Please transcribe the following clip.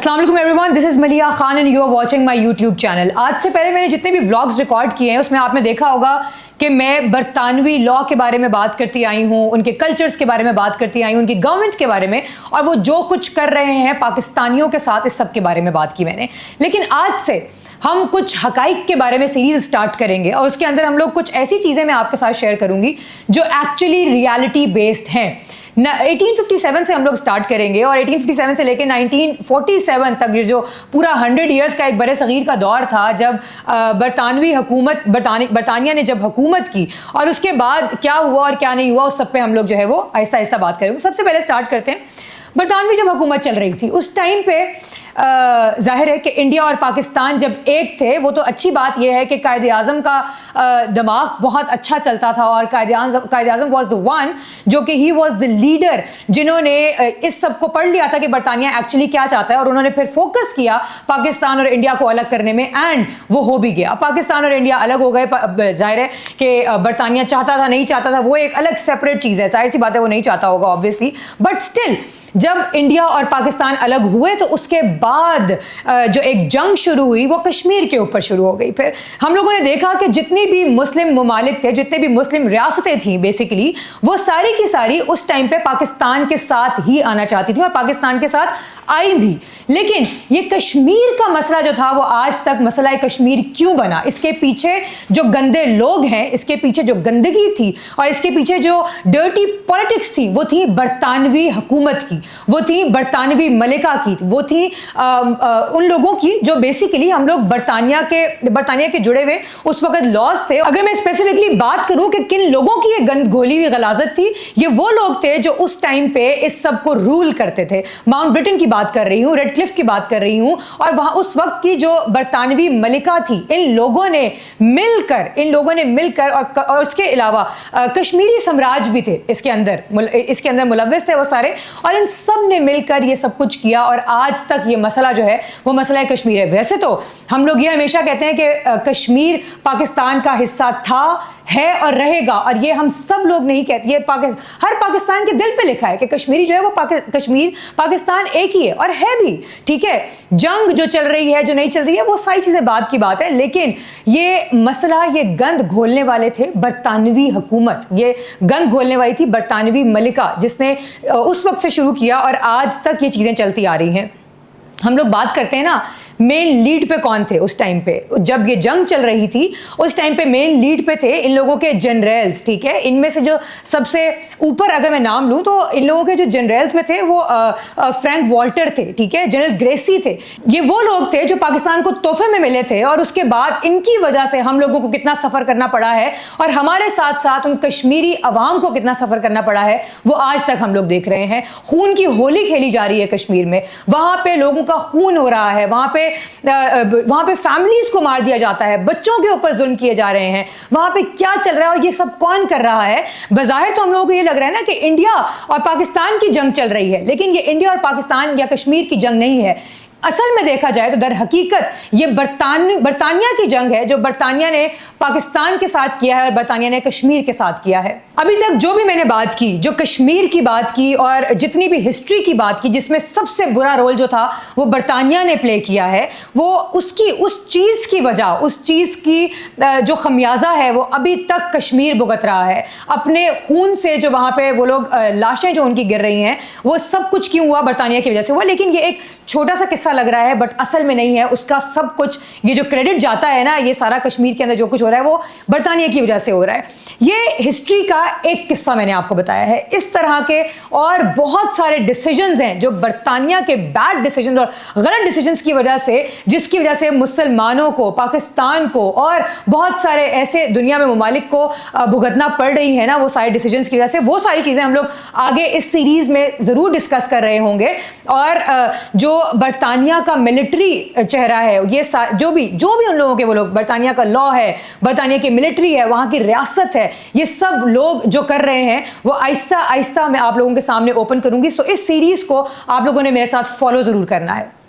अस्सलाम वालेकुम everyone, this is Maliya Khan and you are watching my YouTube channel. आज से पहले मैंने जितने भी व्लॉग्स रिकॉर्ड किए हैं उसमें आपने देखा होगा कि मैं बरतानवी लॉ के बारे में बात करती आई हूँ, उनके कल्चर्स के बारे में बात करती आई हूँ, उनकी गवर्नमेंट के बारे में, और वो जो कुछ कर रहे हैं पाकिस्तानियों के साथ, इस सब के बारे में बात की मैंने। लेकिन आज से हम कुछ हकाइक के बारे में सीरीज स्टार्ट करेंगे और उसके अंदर हम लोग कुछ ऐसी चीज़ें मैं आपके साथ शेयर करूंगी जो एक्चुअली रियलिटी बेस्ड हैं। 1857 से हम लोग स्टार्ट करेंगे और 1857 से लेकर 1947 तक जो पूरा 100 इयर्स का एक बड़े सगीर का दौर था, जब बरतानिया ने जब हुकूमत की और उसके बाद क्या हुआ और क्या नहीं हुआ, उस सब पे हम लोग जो है वो आहिस्ता आहिस्ता बात करेंगे। सबसे पहले स्टार्ट करते हैं, बरतानवी जब हुकूमत चल रही थी उस टाइम पे जाहिर है कि इंडिया और पाकिस्तान जब एक थे, वो तो अच्छी बात यह है कि कायदे आज़म का दिमाग बहुत अच्छा चलता था और कायदे आज़म वॉज द वन जो कि ही वॉज द लीडर जिन्होंने इस सब को पढ़ लिया था कि बरतानिया एक्चुअली क्या चाहता है, और उन्होंने फिर फोकस किया पाकिस्तान और इंडिया को अलग करने में, एंड वो हो भी गया। पाकिस्तान और इंडिया अलग हो गए। जाहिर है कि बरतानिया चाहता था नहीं चाहता था वो एक अलग सेपरेट चीज़ है, जाहिर सी बात है वो नहीं चाहता होगा ऑब्वियसली, बट स्टिल जब इंडिया और पाकिस्तान अलग हुए तो उसके बाद जो एक जंग शुरू हुई वो कश्मीर के ऊपर शुरू हो गई। फिर हम लोगों ने देखा कि जितनी भी मुस्लिम ममालिक थे, जितने भी मुस्लिम रियासतें थीं, बेसिकली वो सारी की सारी उस टाइम पे पाकिस्तान के साथ ही आना चाहती थी और पाकिस्तान के साथ आई भी। लेकिन ये कश्मीर का मसला जो था वो आज तक मसला कश्मीर क्यों बना, इसके पीछे जो गंदे लोग हैं, इसके पीछे जो गंदगी थी और इसके पीछे जो डर्टी पॉलिटिक्स थी, वो थी बरतानवी हुकूमत की, वो थी बरतानवी मलिका की, वो थी उन लोगों की जो बेसिकली हम लोग बरतानिया के जुड़े हुए उस वक्त लॉज थे। अगर मैं स्पेसिफिकली बात करूं कि किन लोगों की ये गंद घोली हुई गलाजत थी, ये वो लोग थे जो उस टाइम पे इस सब को रूल करते थे। माउंट ब्रिटेन की बात कर रही हूं, रेड क्लिफ की बात कर रही हूं, और वहां उस वक्त की जो बरतानवी मलिका थी, इन लोगों ने मिलकर और उसके अलावा कश्मीरी साम्राज्य भी थे इसके अंदर मुलव्वस थे वो सारे, और इन सब ने मिलकर ये सब कुछ किया और आज तक ये मसला जो है वो मसला कश्मीर है। वैसे तो हम लोग ये हमेशा कहते हैं कि कश्मीर पाकिस्तान का हिस्सा था, है और रहेगा, और ये हम सब लोग नहीं कहते, ये हर पाकिस्तान के दिल पे लिखा है कि कश्मीरी जो है वो कश्मीर पाकिस्तान एक ही है और है भी। ठीक है, जंग जो चल रही है जो नहीं चल रही है वो सारी चीजें बात की बात है, लेकिन ये मसला, ये गंद घोलने वाले थे बरतानवी हुकूमत, ये गंद घोलने वाली थी बरतानवी मलिका, जिसने उस वक्त से शुरू किया और आज तक ये चीजें चलती आ रही हैं। हम लोग बात करते हैं ना मेन लीड पे कौन थे उस टाइम पे, जब ये जंग चल रही थी उस टाइम पे मेन लीड पे थे इन लोगों के जनरल्स। ठीक है, इनमें से जो सबसे ऊपर अगर मैं नाम लूं तो इन लोगों के जो जनरल्स में थे वो फ्रैंक वॉल्टर थे, ठीक है, जनरल ग्रेसी थे। ये वो लोग थे जो पाकिस्तान को तोहफे में मिले थे और उसके बाद इनकी वजह से हम लोगों को कितना सफ़र करना पड़ा है और हमारे साथ साथ उन कश्मीरी अवाम को कितना सफ़र करना पड़ा है वो आज तक हम लोग देख रहे हैं। खून की होली खेली जा रही है कश्मीर में, वहाँ पे लोगों का खून हो रहा है, वहाँ पे फैमिलीज को मार दिया जाता है, बच्चों के ऊपर जुल्म किए जा रहे हैं, वहां पे क्या चल रहा है और ये सब कौन कर रहा है। बज़ाहिर तो हम लोगों को ये लग रहा है ना कि इंडिया और पाकिस्तान की जंग चल रही है, लेकिन ये इंडिया और पाकिस्तान या कश्मीर की जंग नहीं है। असल में देखा जाए तो दर हकीकत ये बरतानिया की जंग है, जो बरतानिया ने पाकिस्तान के साथ किया है और बरतानिया ने कश्मीर के साथ किया है। अभी तक जो भी मैंने बात की, जो कश्मीर की बात की और जितनी भी हिस्ट्री की बात की, जिसमें सबसे बुरा रोल जो था वो बरतानिया ने प्ले किया है, वो उस चीज़ की वजह, उस चीज़ की जो खमियाजा है वो अभी तक कश्मीर भुगत रहा है अपने खून से। जो वहाँ पे वो लोग लाशें जो उनकी गिर रही हैं, वो सब कुछ क्यों हुआ, बरतानिया की वजह से हुआ। लेकिन ये एक छोटा सा किस्सा लग रहा है बट असल में नहीं है, उसका सब कुछ, ये जो क्रेडिट जाता है ना, ये सारा कश्मीर के अंदर जो कुछ हो रहा है वो बरतानिया की वजह से हो रहा है। ये हिस्ट्री का एक किस्सा मैंने आपको बताया है। इस तरह के और बहुत सारे डिसीजंस हैं जो बरतानिया के बैड डिसीजंस और गलत डिसीजंस की वजह से, जिसकी वजह से मुसलमानों को, पाकिस्तान को और बहुत सारे ऐसे दुनिया में ममालिक को भुगतना पड़ रही है ना, वो सारे डिसीजंस की वजह से। वो सारी चीज़ें हम लोग आगे इस सीरीज़ में ज़रूर डिस्कस कर रहे होंगे। और जो बरतानिया का मिलिट्री चेहरा है, ये जो भी उन लोगों के, वो लोग, बरतानिया का लॉ है, बरतानिया की मिलिट्री है, वहाँ की रियासत है, ये सब लोग जो कर रहे हैं वो आहिस्ता आहिस्ता मैं आप लोगों के सामने ओपन करूंगी। सो इस सीरीज़ को आप लोगों ने मेरे साथ फॉलो ज़रूर करना है।